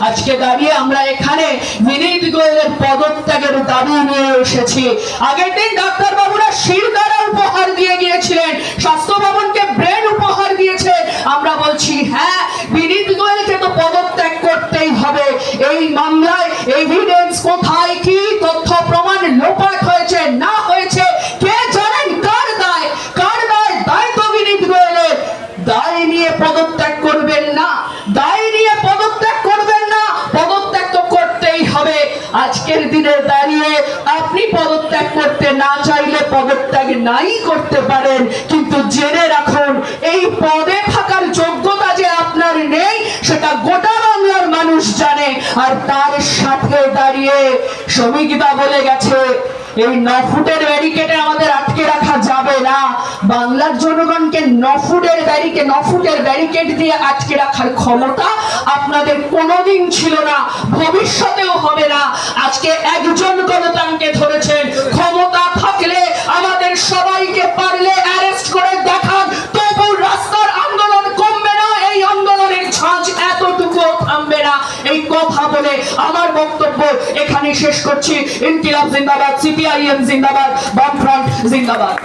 আজকে দাঁড়িয়ে আমরা এখানে বিনীত গোয়েলের পদত্যাগের দাবি নিয়ে এসেছি। আগের দিন ডাক্তার বাবুরা শিরদাঁড়া উপহার দিয়ে গিয়েছিলেন, স্বাস্থ্য ভবনকে ব্রেন উপহার দিয়েছে। আমরা বলছি হ্যাঁ, বিনীত গোয়েলকে তো পদত্যাগ করতেই হবে। এই মামলায় এভিডেন্স কোথায়, কি তথ্য প্রমাণ লোপাট হয়েছে না হয়েছে কে জানেন? কার দায়? দায় তো বিনীত গোয়েলের। দায় নিয়ে পদত্যাগ করবেন না, দায় নিয়ে পদত্যাগ করবেন না, পদত্যাগ তো করতেই হবে। আজকের দিনে দাঁড়িয়ে আপনি পদত্যাগ করতে না চাইলে পদত্যাগ নাই করতে পারেন, কিন্তু জেনে রাখুন এই পদে থাকার যোগ্যতা যে আপনার নেই সেটা গোটা বাংলার মানুষ জানে। আর তার সাথে দাঁড়িয়ে শ্রমিকদা বলে গেছে এই 9 ফুটের ব্যারিকেডে আমাদের আটকে রাখা যাবে না। বাংলার জনগণকে 9 ফুটের ব্যারিকেড দিয়ে আটকে রাখার ক্ষমতা আপনাদের কোনোদিন ছিল না, ভবিষ্যতেও হবে না। আজকে একজন গণতান্ত্রকে ধরেছেন, ক্ষমতা থাকলে আমাদের সবাইকে পারলে অ্যারেস্ট করে দেখান, তবু রাস্তার আন্দোলন কমবে না, এই আন্দোলনের ঝাঁজ এতটুকুও থামবে না। এই কথা বলে আমার বক্তব্য এখানে শেষ করছি। ইনকিলাব জিন্দাবাদ, সিপিআইএম জিন্দাবাদ, বামফ্রন্ট জিন্দাবাদ।